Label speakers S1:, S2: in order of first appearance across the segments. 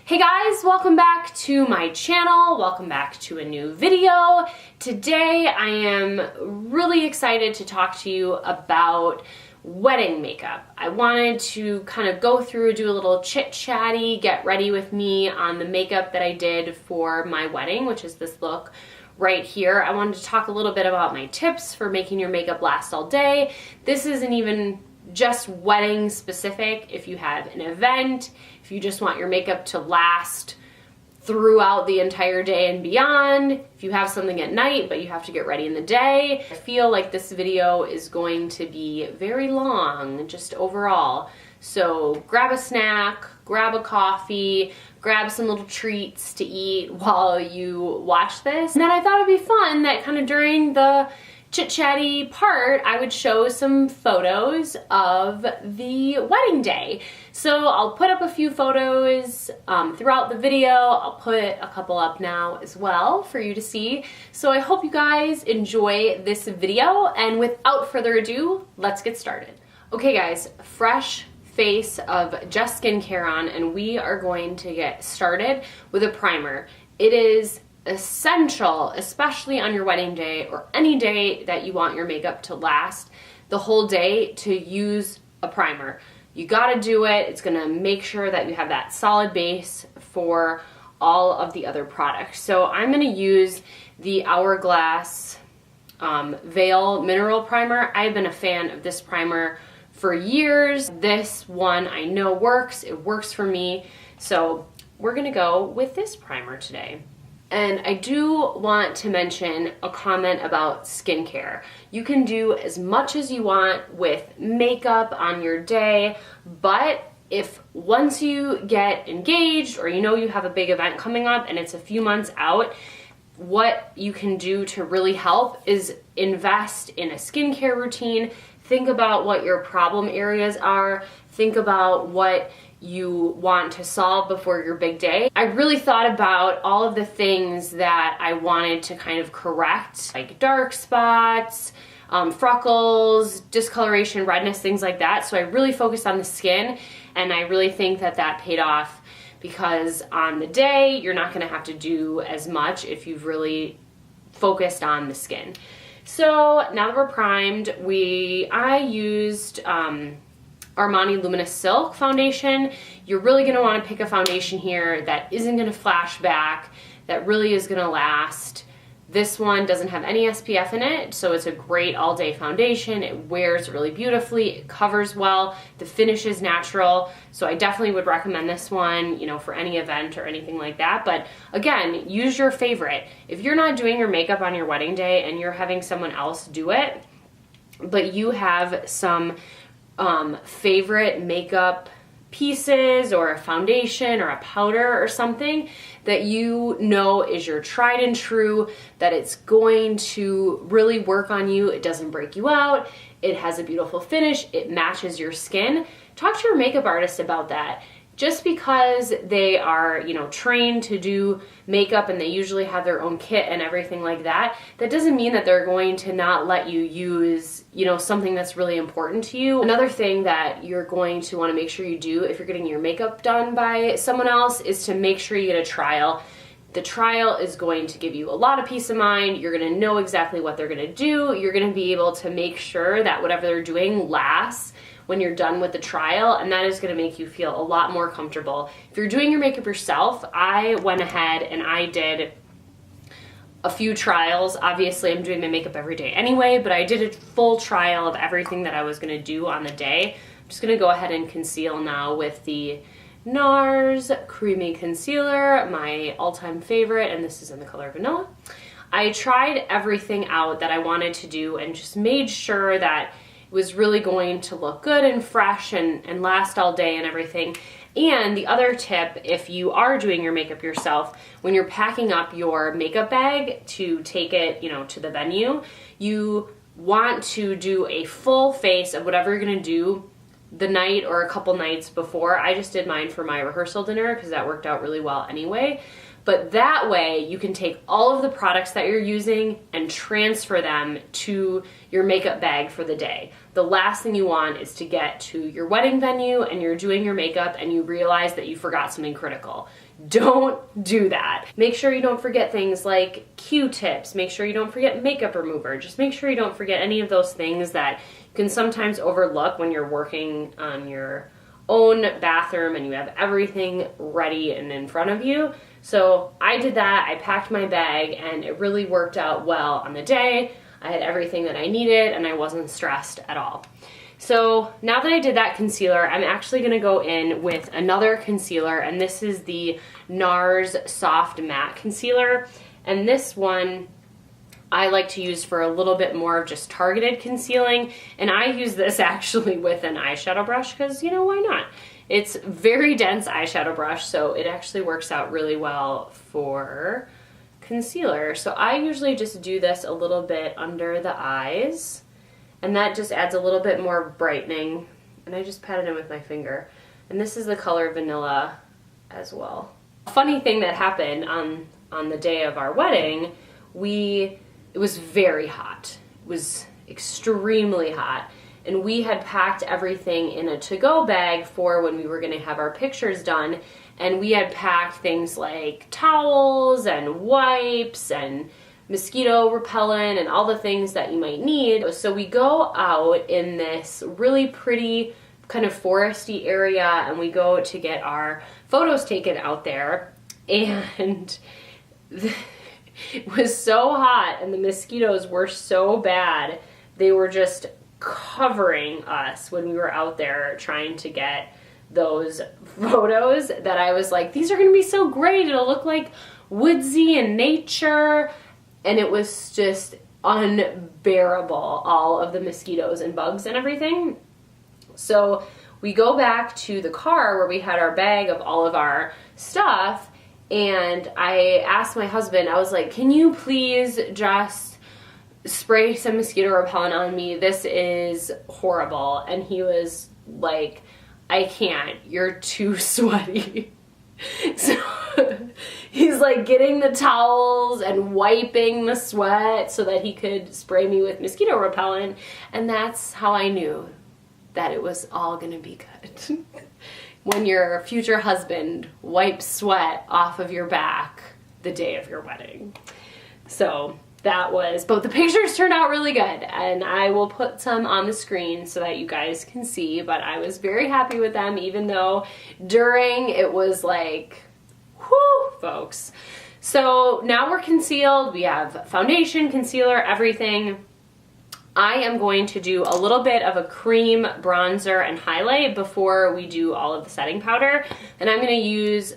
S1: Hey guys, welcome back to my channel. Welcome back to a new video. Today I am really excited to talk to you about wedding makeup. I wanted to kind of go through, do a little chit-chatty, get ready with me on the makeup that I did for my wedding, which is this look right here. I wanted to talk a little bit about my tips for making your makeup last all day. This isn't even just wedding specific. If you have an event, if you just want your makeup to last throughout the entire day and beyond, if you have something at night but you have to get ready in the day. I feel like this video is going to be very long, just overall. So grab a snack, grab a coffee, grab some little treats to eat while you watch this. And then I thought it'd be fun that kind of during the chit-chatty part, I would show some photos of the wedding day. So I'll put up a few photos throughout the video. I'll put a couple up now as well for you to see. So I hope you guys enjoy this video, and without further ado, let's get started. Okay guys, fresh face of Just Skincare on, and we are going to get started with a primer. It is essential, especially on your wedding day or any day that you want your makeup to last the whole day, to use a primer. You gotta do it. It's gonna make sure that you have that solid base for all of the other products. So I'm gonna use the Hourglass Veil Mineral Primer. I've been a fan of this primer for years. This one I know works. It works for me. So we're gonna go with this primer today. And I do want to mention a comment about skincare. You can do as much as you want with makeup on your day, but if once you get engaged or you know you have a big event coming up and it's a few months out, what you can do to really help is invest in a skincare routine. Think about what your problem areas are. Think about what you want to solve before your big day. I really thought about all of the things that I wanted to kind of correct, like dark spots, freckles, discoloration, redness, things like that. So I really focused on the skin, and I really think that that paid off, because on the day, you're not gonna have to do as much if you've really focused on the skin. So now that we're primed, I used Armani Luminous Silk foundation. You're really gonna wanna pick a foundation here that isn't gonna flash back, that really is gonna last. This one doesn't have any SPF in it, so it's a great all day foundation. It wears really beautifully, it covers well, the finish is natural. So I definitely would recommend this one, you know, for any event or anything like that. But again, use your favorite. If you're not doing your makeup on your wedding day and you're having someone else do it, but you have some favorite makeup pieces or a foundation or a powder or something that you know is your tried and true, that it's going to really work on you, it doesn't break you out, it has a beautiful finish, it matches your skin, talk to your makeup artist about that. Just because they are, you know, trained to do makeup and they usually have their own kit and everything like that, that doesn't mean that they're going to not let you use, you know, something that's really important to you. Another thing that you're going to want to make sure you do if you're getting your makeup done by someone else is to make sure you get a trial. The trial is going to give you a lot of peace of mind. You're going to know exactly what they're going to do. You're going to be able to make sure that whatever they're doing lasts when you're done with the trial, and that is gonna make you feel a lot more comfortable. If you're doing your makeup yourself, I went ahead and I did a few trials. Obviously, I'm doing my makeup every day anyway, but I did a full trial of everything that I was gonna do on the day. I'm just gonna go ahead and conceal now with the Nars Creamy Concealer, my all-time favorite, and this is in the color Vanilla. I tried everything out that I wanted to do and just made sure that was really going to look good and fresh and last all day and everything. And the other tip, if you are doing your makeup yourself, when you're packing up your makeup bag to take it, you know, to the venue, you want to do a full face of whatever you're gonna do the night or a couple nights before. I just did mine for my rehearsal dinner because that worked out really well anyway. But that way you can take all of the products that you're using and transfer them to your makeup bag for the day. The last thing you want is to get to your wedding venue and you're doing your makeup and you realize that you forgot something critical. Don't do that. Make sure you don't forget things like Q-tips. Make sure you don't forget makeup remover. Just make sure you don't forget any of those things that you can sometimes overlook when you're working on your own bathroom and you have everything ready and in front of you. So I did that. I packed my bag and it really worked out well on the day. I had everything that I needed and I wasn't stressed at all. So now that I did that concealer, I'm actually going to go in with another concealer, and this is the Nars Soft Matte Concealer. And this one I like to use for a little bit more of just targeted concealing. And I use this actually with an eyeshadow brush because, you know, why not? It's very dense eyeshadow brush, so it actually works out really well for concealer. So I usually just do this a little bit under the eyes, and that just adds a little bit more brightening. And I just pat it in with my finger. And this is the color Vanilla as well. A funny thing that happened on the day of our wedding, it was very hot. It was extremely hot. And we had packed everything in a to-go bag for when we were gonna have our pictures done. And we had packed things like towels and wipes and mosquito repellent and all the things that you might need. So we go out in this really pretty kind of foresty area and we go to get our photos taken out there, and it was so hot and the mosquitoes were so bad. They were just covering us when we were out there trying to get those photos that I was like, these are gonna be so great. It'll look like woodsy and nature. And it was just unbearable, all of the mosquitoes and bugs and everything. So we go back to the car where we had our bag of all of our stuff, and I asked my husband, I was like, can you please just spray some mosquito repellent on me? This is horrible. And he was like, I can't, you're too sweaty. So he's like getting the towels and wiping the sweat so that he could spray me with mosquito repellent. And that's how I knew that it was all gonna be good. When your future husband wipes sweat off of your back the day of your wedding. So that was, but the pictures turned out really good, and I will put some on the screen so that you guys can see, but I was very happy with them, even though during it was like, whew, folks. So now we're concealed, we have foundation, concealer, everything. I am going to do a little bit of a cream bronzer and highlight before we do all of the setting powder. And I'm going to use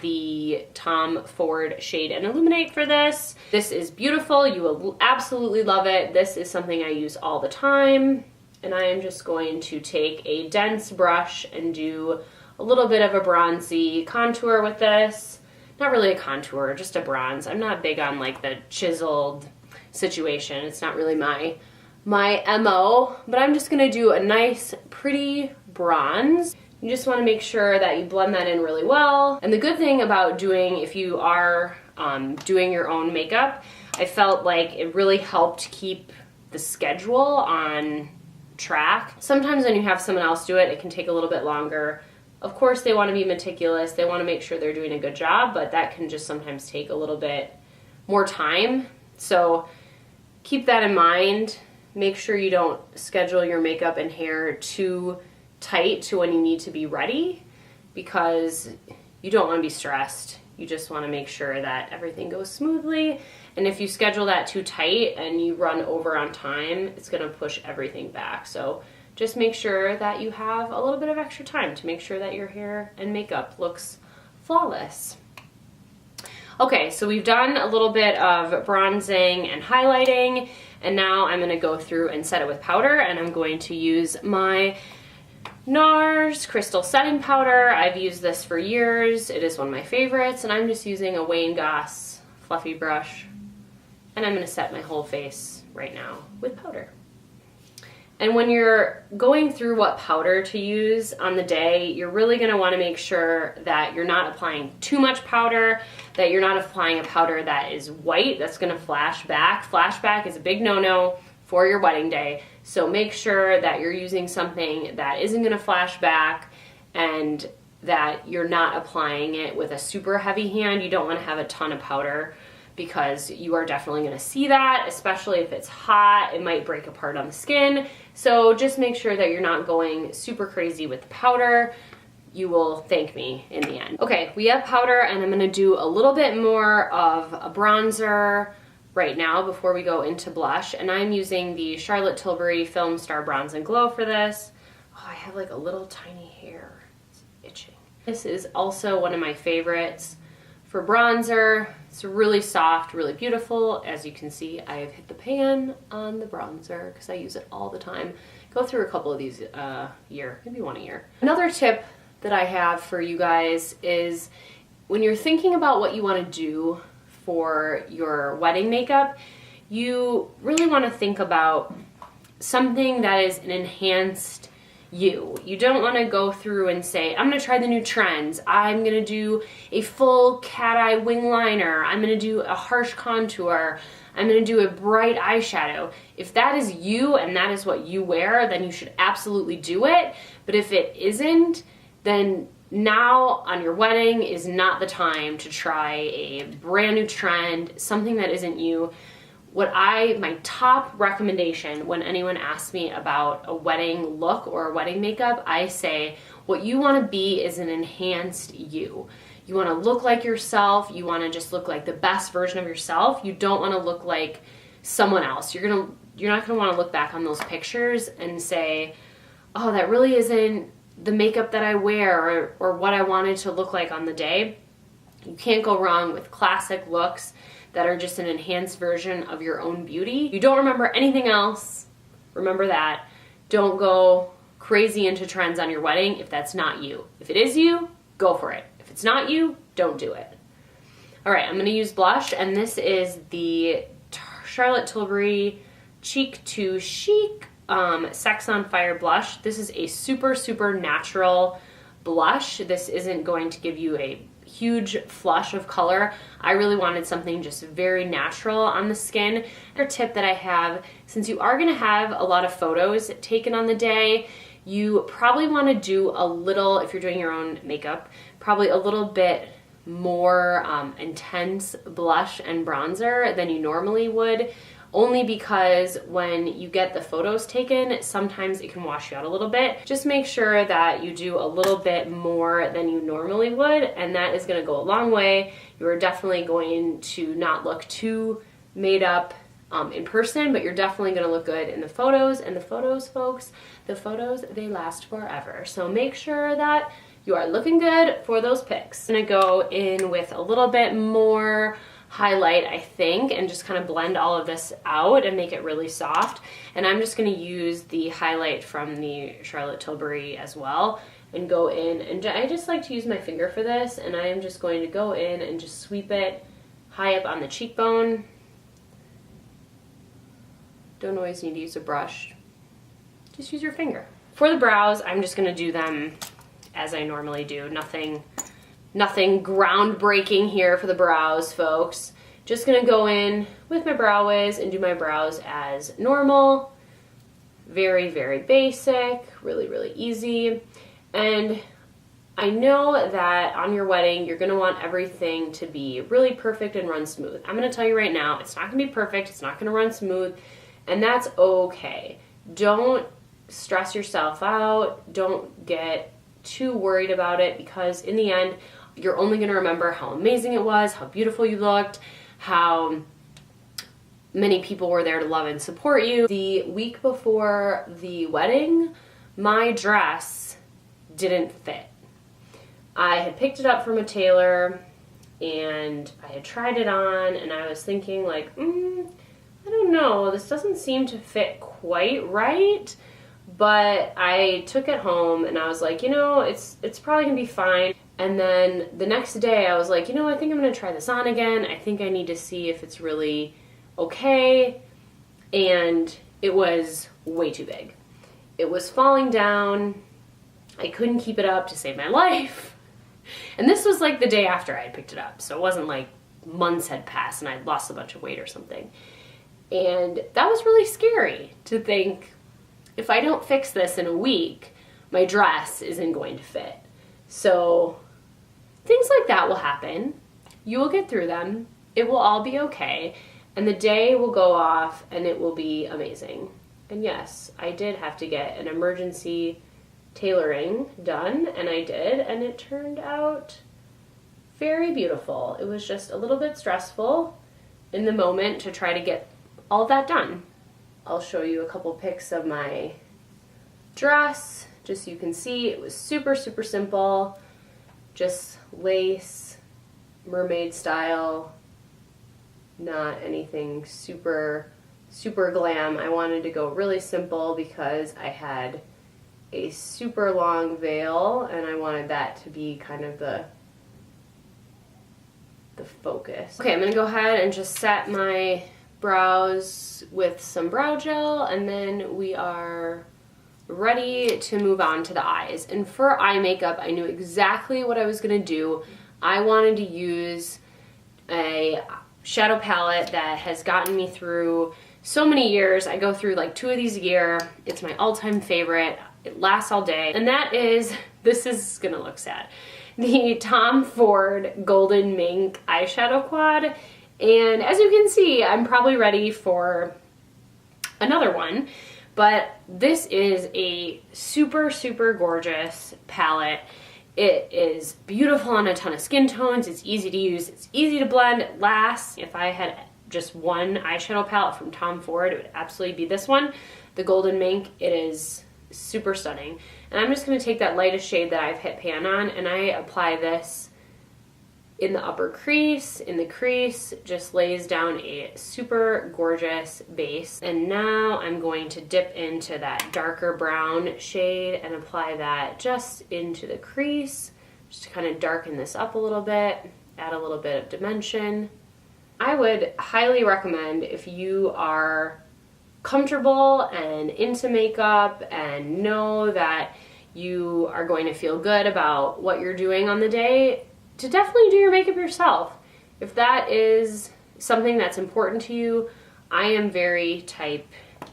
S1: the Tom Ford Shade and Illuminate for this. This is beautiful. You will absolutely love it. This is something I use all the time. And I am just going to take a dense brush and do a little bit of a bronzy contour with this. Not really a contour, just a bronze. I'm not big on like the chiseled situation. It's not really my MO, but I'm just gonna do a nice, pretty bronze. You just wanna make sure that you blend that in really well. And the good thing about if you are doing your own makeup, I felt like it really helped keep the schedule on track. Sometimes when you have someone else do it, it can take a little bit longer. Of course, they wanna be meticulous, they wanna make sure they're doing a good job, but that can just sometimes take a little bit more time. So keep that in mind. Make sure you don't schedule your makeup and hair too tight to when you need to be ready, because you don't want to be stressed. You just want to make sure that everything goes smoothly. And if you schedule that too tight and you run over on time, it's going to push everything back. So just make sure that you have a little bit of extra time to make sure that your hair and makeup looks flawless. Okay, so we've done a little bit of bronzing and highlighting, and now I'm gonna go through and set it with powder, and I'm going to use my Nars Crystal Setting Powder. I've used this for years. It is one of my favorites, and I'm just using a Wayne Goss fluffy brush, and I'm gonna set my whole face right now with powder. And when you're going through what powder to use on the day, you're really going to want to make sure that you're not applying too much powder, that you're not applying a powder that is white, that's going to flash back. Flashback is a big no-no for your wedding day. So make sure that you're using something that isn't going to flash back and that you're not applying it with a super heavy hand. You don't want to have a ton of powder because you are definitely going to see that, especially if it's hot. It might break apart on the skin. So just make sure that you're not going super crazy with the powder. You will thank me in the end. Okay, we have powder, and I'm going to do a little bit more of a bronzer right now before we go into blush. And I'm using the Charlotte Tilbury Film Star Bronze and Glow for this. Oh, I have like a little tiny hair. It's itching. This is also one of my favorites for bronzer. It's really soft, really beautiful. As you can see, I have hit the pan on the bronzer because I use it all the time. Go through a couple of these a year, maybe one a year. Another tip that I have for you guys is when you're thinking about what you want to do for your wedding makeup, you really want to think about something that is an enhanced you. You don't want to go through and say, I'm going to try the new trends. I'm going to do a full cat eye wing liner. I'm going to do a harsh contour. I'm going to do a bright eyeshadow. If that is you and that is what you wear, then you should absolutely do it. But if it isn't, then now on your wedding is not the time to try a brand new trend, something that isn't you. My top recommendation when anyone asks me about a wedding look or a wedding makeup, I say what you want to be is an enhanced you. You want to look like yourself. You want to just look like the best version of yourself. You don't want to look like someone else. You're not going to want to look back on those pictures and say, oh, that really isn't the makeup that I wear or what I wanted to look like on the day. You can't go wrong with classic looks that are just an enhanced version of your own beauty. You don't remember anything else, remember that. Don't go crazy into trends on your wedding if that's not you. If it is you, go for it. If it's not you, don't do it. All right, I'm gonna use blush, and this is the Charlotte Tilbury Cheek to Chic Sex on Fire blush. This is a super, super natural blush. This isn't going to give you a huge flush of color. I really wanted something just very natural on the skin. Another tip that I have, since you are going to have a lot of photos taken on the day, you probably want to do a little, if you're doing your own makeup, probably a little bit more intense blush and bronzer than you normally would, only because when you get the photos taken, sometimes it can wash you out a little bit. Just make sure that you do a little bit more than you normally would, and that is going to go a long way. You are definitely going to not look too made up in person, but you're definitely going to look good in the photos. And the photos, folks, the photos, they last forever. So make sure that you are looking good for those pics. I'm going to go in with a little bit more highlight, I think, and just kind of blend all of this out and make it really soft. And I'm just going to use the highlight from the Charlotte Tilbury as well and go in, and I just like to use my finger for this, and I am just going to go in and just sweep it high up on the cheekbone. Don't always need to use a brush, just use your finger. For the brows, I'm just going to do them as I normally do. Nothing groundbreaking here for the brows, folks. Just gonna go in with my Brow Wiz and do my brows as normal. Very, very basic, really, really easy. And I know that on your wedding, you're gonna want everything to be really perfect and run smooth. I'm gonna tell you right now, it's not gonna be perfect, it's not gonna run smooth, and that's okay. Don't stress yourself out, don't get too worried about it, because in the end, you're only going to remember how amazing it was, how beautiful you looked, how many people were there to love and support you. The week before the wedding, my dress didn't fit. I had picked it up from a tailor and I had tried it on, and I was thinking like, I don't know, this doesn't seem to fit quite right. But I took it home and I was like, you know, it's probably gonna be fine. And then the next day I was like, you know, I think I'm gonna try this on again. I think I need to see if it's really okay. And it was way too big. it was falling down. I couldn't keep it up to save my life. And this was like the day after I had picked it up, so it wasn't like months had passed and I'd lost a bunch of weight or something. And that was really scary to think, if I don't fix this in a week, my dress isn't going to fit. So things like that will happen. You will get through them. It will all be okay. And the day will go off and it will be amazing. And yes, I did have to get an emergency tailoring done, and I did, and it turned out very beautiful. It was just a little bit stressful in the moment to try to get all that done. I'll show you a couple pics of my dress, just so you can see. It was super, super simple. Just lace, mermaid style, not anything super, super glam. I wanted to go really simple because I had a super long veil and I wanted that to be kind of the focus. Okay, I'm gonna go ahead and just set my brows with some brow gel, and then we are ready to move on to the eyes. And for eye makeup, I knew exactly what I was gonna do. I wanted to use a shadow palette that has gotten me through so many years. I go through like 2 of these a year. It's my all-time favorite. It lasts all day. And that is, this is gonna look sad, the Tom Ford Golden Mink eyeshadow quad. And as you can see, I'm probably ready for another one. But this is a super, super gorgeous palette. It is beautiful on a ton of skin tones. It's easy to use. It's easy to blend. It lasts. If I had just one eyeshadow palette from Tom Ford, it would absolutely be this one, the Golden Mink. It is super stunning. And I'm just going to take that lightest shade that I've hit pan on, and I apply this in the upper crease. In the crease, just lays down a super gorgeous base. And now I'm going to dip into that darker brown shade and apply that just into the crease, just to kind of darken this up a little bit, add a little bit of dimension. I would highly recommend, if you are comfortable and into makeup and know that you are going to feel good about what you're doing on the day, to definitely do your makeup yourself. If that is something that's important to you, I am very type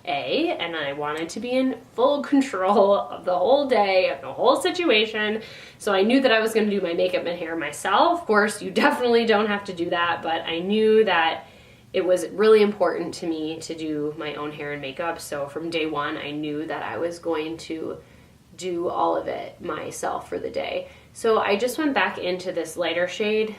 S1: A, and I wanted to be in full control of the whole day, of the whole situation. So I knew that I was going to do my makeup and hair myself. Of course, you definitely don't have to do that, but I knew that it was really important to me to do my own hair and makeup. So from day one, I knew that I was going to do all of it myself for the day. So I just went back into this lighter shade,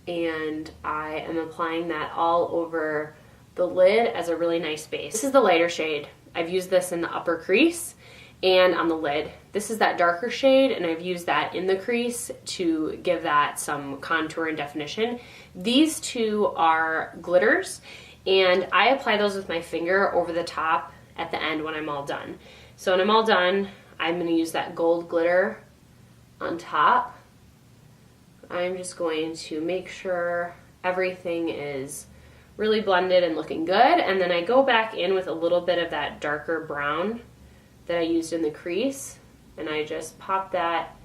S1: and I am applying that all over the lid as a really nice base. This is the lighter shade. I've used this in the upper crease and on the lid. This is that darker shade, and I've used that in the crease to give that some contour and definition. These two are glitters, and I apply those with my finger over the top at the end when I'm all done. So when I'm all done, I'm going to use that gold glitter on top. I'm just going to make sure everything is really blended and looking good, and then I go back in with a little bit of that darker brown that I used in the crease, and I just pop that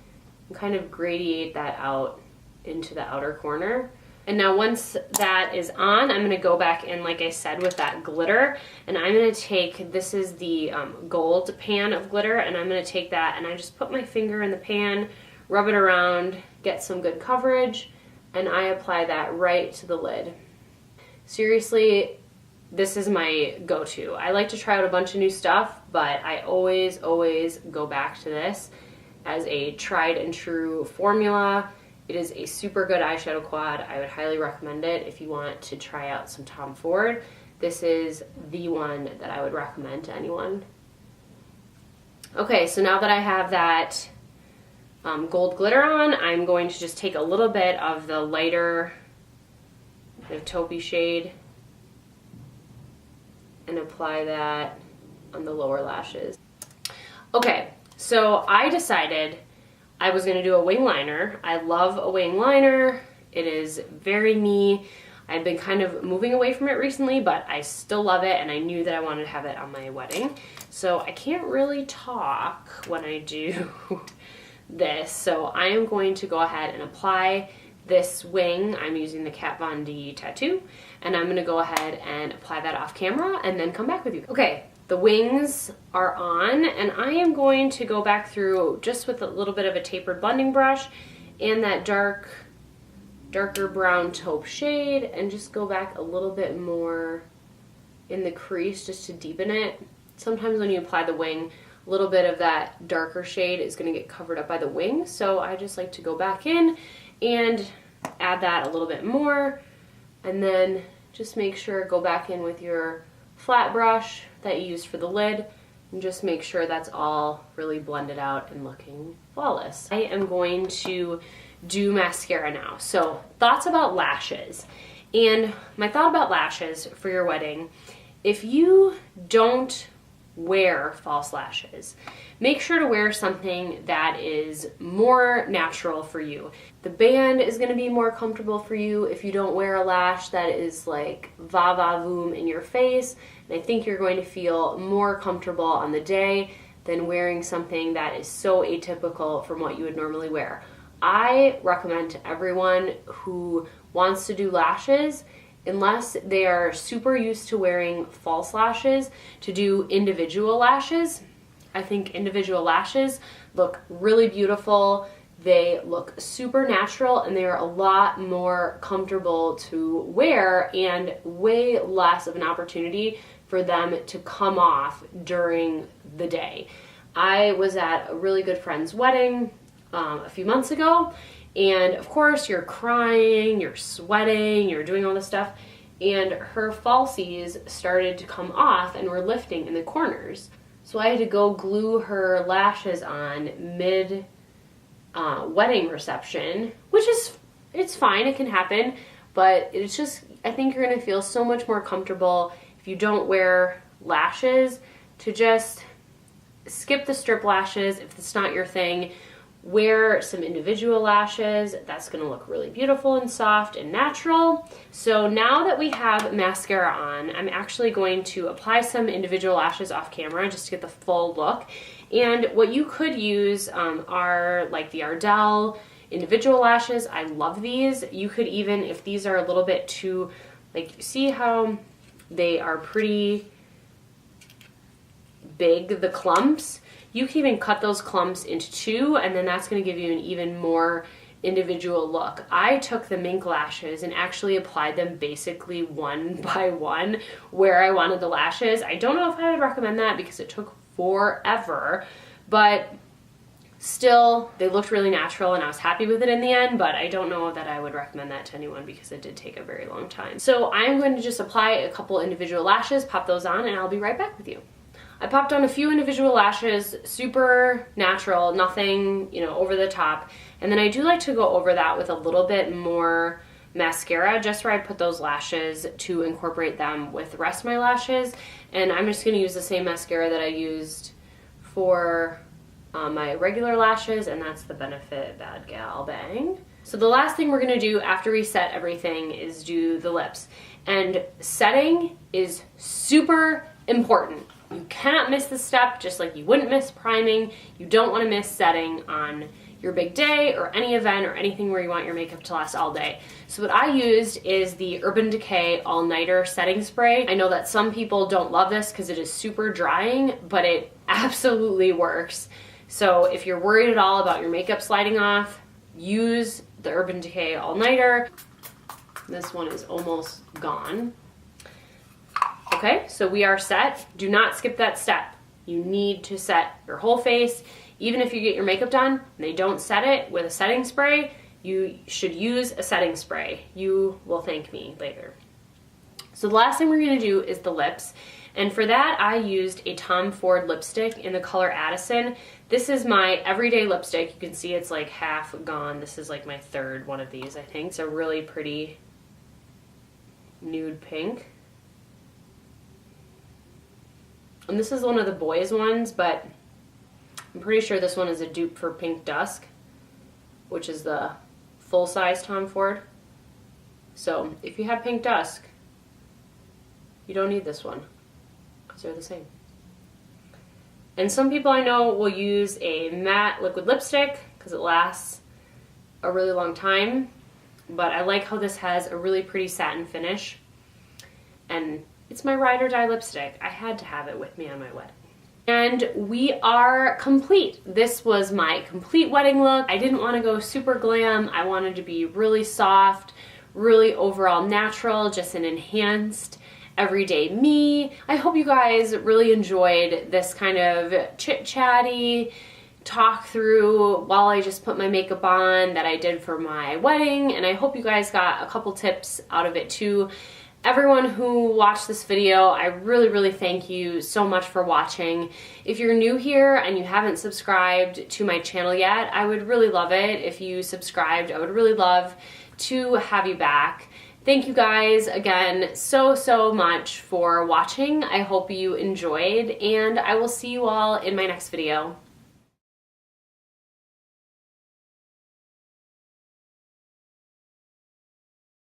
S1: and kind of gradiate that out into the outer corner. And now once that is on, I'm going to go back in, like I said, with that glitter, and I'm going to take, this is the gold pan of glitter, and I'm going to take that and I just put my finger in the pan, rub it around, get some good coverage, and I apply that right to the lid. Seriously, this is my go-to. I like to try out a bunch of new stuff, but I always go back to this as a tried and true formula. It is a super good eyeshadow quad. I would highly recommend it if you want to try out some Tom Ford. This is the one that I would recommend to anyone. Okay, so now that I have that gold glitter on, I'm going to just take a little bit of the lighter taupey shade and apply that on the lower lashes. Okay, so I decided I was going to do a wing liner. I love a wing liner. It is very me. I've been kind of moving away from it recently, but I still love it, and I knew that I wanted to have it on my wedding. So I can't really talk when I do this. So I am going to go ahead and apply this wing. I'm using the Kat Von D tattoo, and I'm gonna go ahead and apply that off camera and then come back with you. Okay, the wings are on, and I am going to go back through just with a little bit of a tapered blending brush and that darker brown taupe shade, and just go back a little bit more in the crease just to deepen it. Sometimes when you apply the wing, a little bit of that darker shade is going to get covered up by the wing, so I just like to go back in and add that a little bit more, and then just make sure, go back in with your flat brush that you used for the lid, and just make sure that's all really blended out and looking flawless. I am going to do mascara now. So thoughts about lashes. And my thought about lashes for your wedding, if you don't wear false lashes, make sure to wear something that is more natural for you. The band is going to be more comfortable for you if you don't wear a lash that is like va-va-voom in your face, and I think you're going to feel more comfortable on the day than wearing something that is so atypical from what you would normally wear. I recommend to everyone who wants to do lashes, unless they are super used to wearing false lashes, to do individual lashes. I think individual lashes look really beautiful. They look super natural, and they are a lot more comfortable to wear and way less of an opportunity for them to come off during the day. I was at a really good friend's wedding a few months ago, and of course you're crying, you're sweating, you're doing all this stuff, and her falsies started to come off and were lifting in the corners. So I had to go glue her lashes on mid wedding reception, which is, it's fine, it can happen, but it's just, I think you're gonna feel so much more comfortable if you don't wear lashes, to just skip the strip lashes if it's not your thing. Wear some individual lashes. That's going to look really beautiful and soft and natural. So now that we have mascara on, I'm actually going to apply some individual lashes off camera just to get the full look. And what you could use are like the Ardell individual lashes. I love these. You could even, if these are a little bit too, like, see how they are pretty big, the clumps? You can even cut those clumps into two, and then that's going to give you an even more individual look. I took the Mink lashes and actually applied them basically one by one where I wanted the lashes. I don't know if I would recommend that because it took forever, but still, they looked really natural and I was happy with it in the end, but I don't know that I would recommend that to anyone because it did take a very long time. So I'm going to just apply a couple individual lashes, pop those on, and I'll be right back with you. I popped on a few individual lashes, super natural, nothing, you know, over the top. And then I do like to go over that with a little bit more mascara, just where I put those lashes to incorporate them with the rest of my lashes. And I'm just going to use the same mascara that I used for my regular lashes, and that's the Benefit Bad Gal Bang. So the last thing we're going to do after we set everything is do the lips. And setting is super important. You cannot miss this step, just like you wouldn't miss priming. You don't want to miss setting on your big day or any event or anything where you want your makeup to last all day. So what I used is the Urban Decay All Nighter Setting Spray. I know that some people don't love this because it is super drying, but it absolutely works. So if you're worried at all about your makeup sliding off, use the Urban Decay All Nighter. This one is almost gone. Okay, so we are set. Do not skip that step. You need to set your whole face. Even if you get your makeup done and they don't set it with a setting spray, you should use a setting spray. You will thank me later. So the last thing we're gonna do is the lips. And for that, I used a Tom Ford lipstick in the color Addison. This is my everyday lipstick. You can see it's like half gone. This is like my third one of these, I think. It's a really pretty nude pink. And this is one of the boys' ones, but I'm pretty sure this one is a dupe for Pink Dusk, which is the full-size Tom Ford. So if you have pink dusk, you don't need this one because they're the same. And some people I know will use a matte liquid lipstick because it lasts a really long time. But I like how this has a really pretty satin finish. And it's my ride or die lipstick. I had to have it with me on my wedding. And we are complete. This was my complete wedding look. I didn't want to go super glam. I wanted to be really soft, really overall natural, just an enhanced everyday me. I hope you guys really enjoyed this kind of chit-chatty talk through while I just put my makeup on that I did for my wedding, and I hope you guys got a couple tips out of it too. Everyone who watched this video, I really thank you so much for watching. If you're new here and you haven't subscribed to my channel yet, I would really love it if you subscribed. I would really love to have you back. Thank you guys again so much for watching. I hope you enjoyed, and I will see you all in my next video.